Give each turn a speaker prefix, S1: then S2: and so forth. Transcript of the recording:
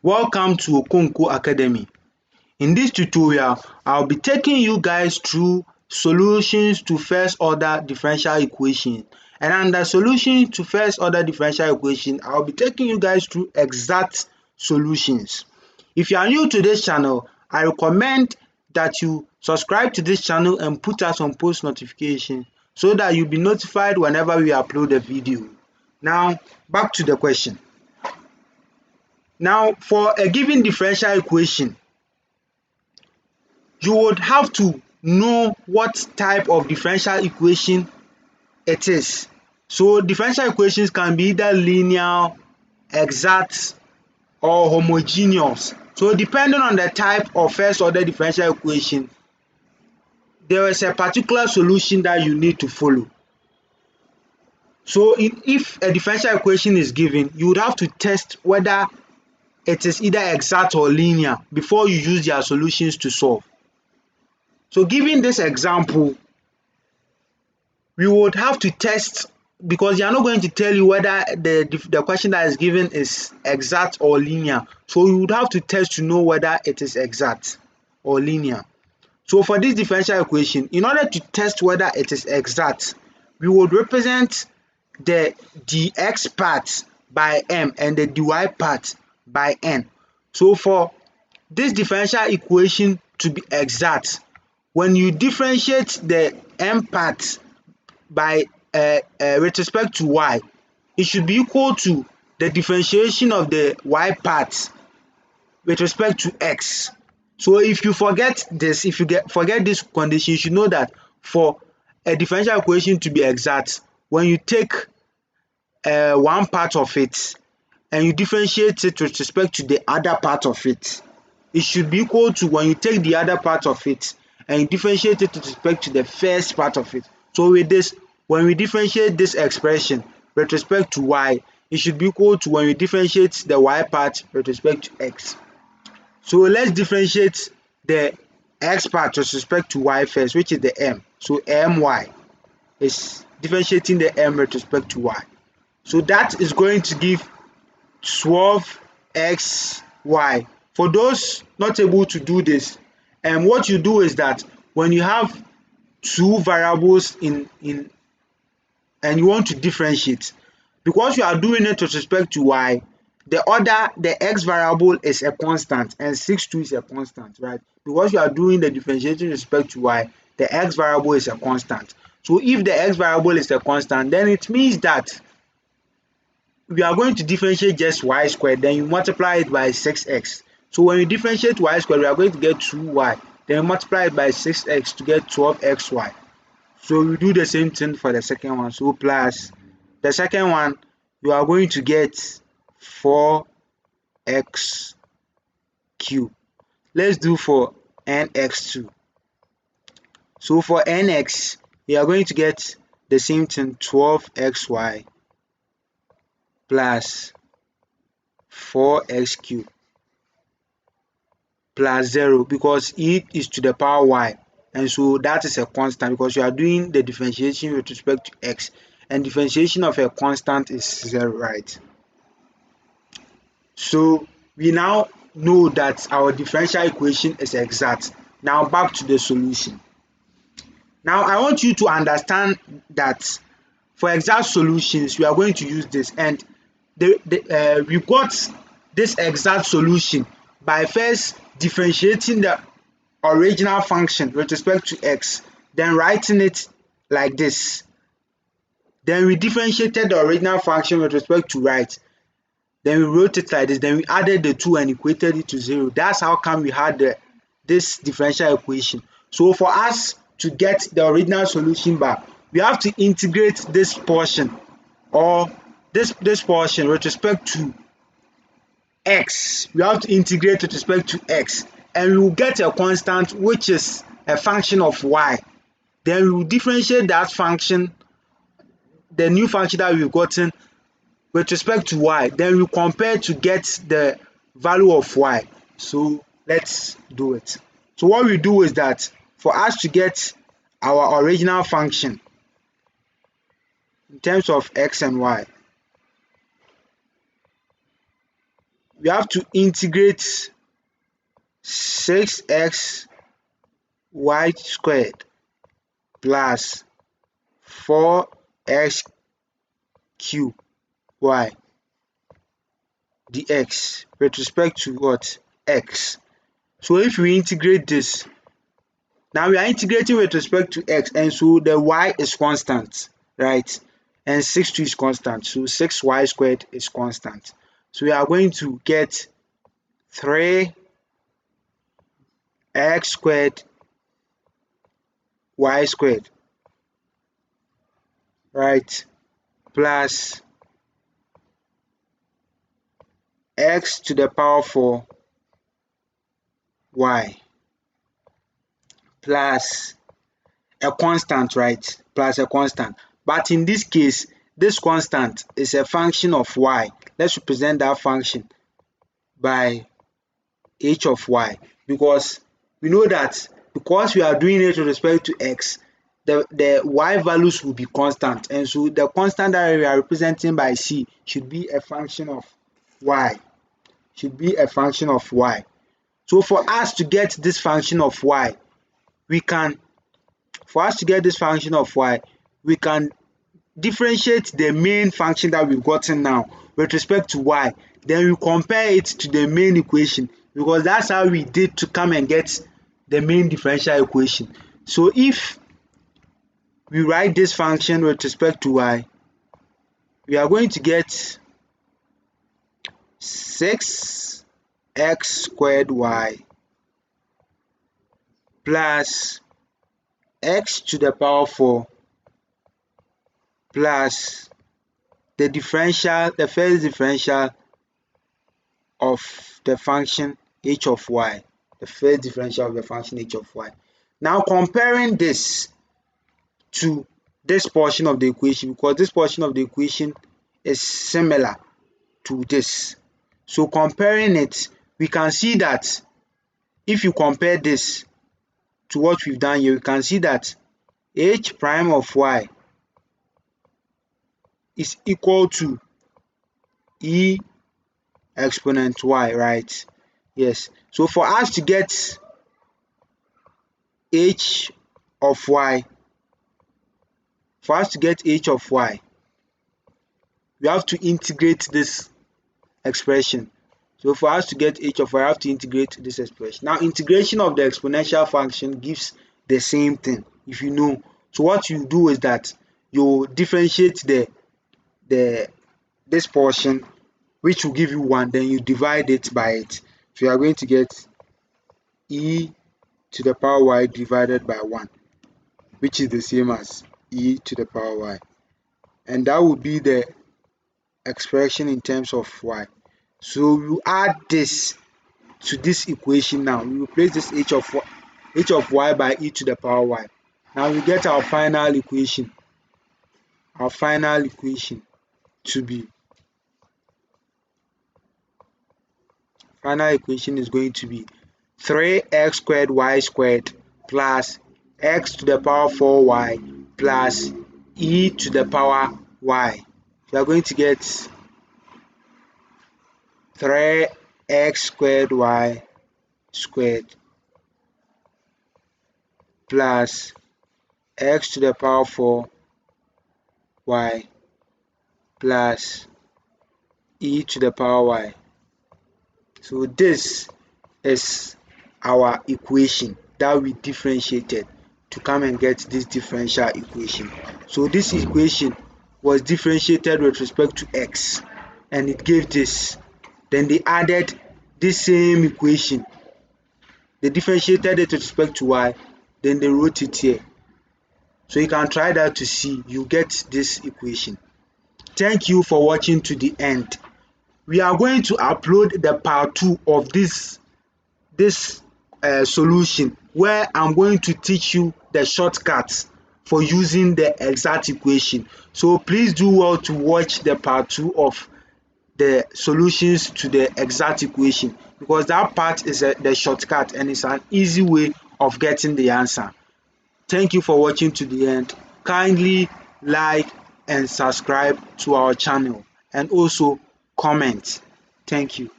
S1: Welcome to Okonko Academy. In this tutorial, I'll be taking you guys through solutions to first order differential equation. And under solutions to first order differential equation, I'll be taking you guys through exact solutions. If you are new to this channel, I recommend that you subscribe to this channel and put us on post notification so that you'll be notified whenever we upload a video. Now, back to the question. Now, for a given differential equation, you would have to know what type of differential equation it is. So, differential equations can be either linear, exact, or homogeneous. So, depending on the type of first order differential equation, there is a particular solution that you need to follow. So, if a differential equation is given, you would have to test whether it is either exact or linear before you use their solutions to solve. So given this example, we would have to test, because they are not going to tell you whether the question that is given is exact or linear. So you would have to test to know whether it is exact or linear. So for this differential equation, in order to test whether it is exact, we would represent the dx part by m and the dy part by n. So for this differential equation to be exact, when you differentiate the m part by with respect to y, it should be equal to the differentiation of the y part with respect to x. So if you forget this, forget this condition, you should know that for a differential equation to be exact, when you take one part of it and you differentiate it with respect to the other part of it, it should be equal to when you take the other part of it and you differentiate it with respect to the first part of it. So with this, when we differentiate this expression with respect to y, it should be equal to when we differentiate the y part with respect to x. So let's differentiate the x part with respect to y first, which is the m. So my is differentiating the m with respect to y. So that is going to give 12xy. For those not able to do this, what you do is that when you have two variables in and you want to differentiate, because you are doing it with respect to y, the x variable is a constant and 6 2 is a constant, right? Because you are doing the differentiation with respect to y, the x variable is a constant. So if the x variable is a constant, then it means that we are going to differentiate just y squared, then you multiply it by 6x. So when you differentiate y squared, we are going to get 2y, then you multiply it by 6x to get 12xy. So we do the same thing for the second one. So plus the second one, you are going to get 4x cubed. Let's do for nx2. So for nx, you are going to get the same thing, 12xy plus 4x cubed plus 0, because e is to the power y, and so that is a constant because you are doing the differentiation with respect to x, and differentiation of a constant is 0, right? So we now know that our differential equation is exact. Now back to the solution. Now I want you to understand that for exact solutions we are going to use this, and we got this exact solution by first differentiating the original function with respect to x, then writing it like this. Then we differentiated the original function with respect to right, then we wrote it like this, then we added the 2 and equated it to 0. That's how come we had this differential equation. So for us to get the original solution back, we have to integrate this portion, or this portion with respect to x. We have to integrate with respect to x, and we will get a constant which is a function of y. Then we will differentiate that function, the new function that we've gotten, with respect to y. Then we compare to get the value of y. So let's do it. So what we do is that for us to get our original function in terms of x and y, we have to integrate 6x y squared plus 4x cube y dx with respect to what? X. So if we integrate this, now we are integrating with respect to x, and so the y is constant, right? And 6 is constant, so 6y squared is constant. So we are going to get 3x squared y squared, right, plus x to the power 4 y plus a constant, right? Plus a constant. But in this case, this constant is a function of y. Let's represent that function by h of y, because we know that because we are doing it with respect to x, the y values will be constant, and so the constant that we are representing by c should be a function of y. Should be a function of y. So for us to get this function of y, we can differentiate the main function that we've gotten now with respect to y, then we compare it to the main equation, because that's how we did to come and get the main differential equation. So if we write this function with respect to y, we are going to get 6x squared y plus x to the power 4 plus the first differential of the function h of y. The first differential of the function h of y. Now comparing this to this portion of the equation, because this portion of the equation is similar to this. So comparing it, we can see that if you compare this to what we've done here, we can see that h prime of y is equal to e exponent y, right? Yes. So for us to get h of y, we have to integrate this expression. So for us to get h of y, I have to integrate this expression. Now integration of the exponential function gives the same thing, if you know. So what you do is that you differentiate this portion, which will give you 1, then you divide it by it. So you are going to get e to the power y divided by 1, which is the same as e to the power y. And that would be the expression in terms of y. So you add this to this equation now. We replace this h of y by e to the power y. Now we get our final equation. Our final equation is going to be 3x squared y squared plus x to the power 4y plus e to the power y. We are going to get 3x squared y squared plus x to the power 4y plus e to the power y. So this is our equation that we differentiated to come and get this differential equation. So this equation was differentiated with respect to x, and it gave this. Then they added this same equation. They differentiated it with respect to y, then they wrote it here. So you can try that to see you get this equation. Thank you for watching to the end. We are going to upload the part 2 of this solution, where I'm going to teach you the shortcuts for using the exact equation. So please do well to watch the part 2 of the solutions to the exact equation, because that part is the shortcut and it's an easy way of getting the answer. Thank you for watching to the end. Kindly like and subscribe to our channel, and also comment. Thank you.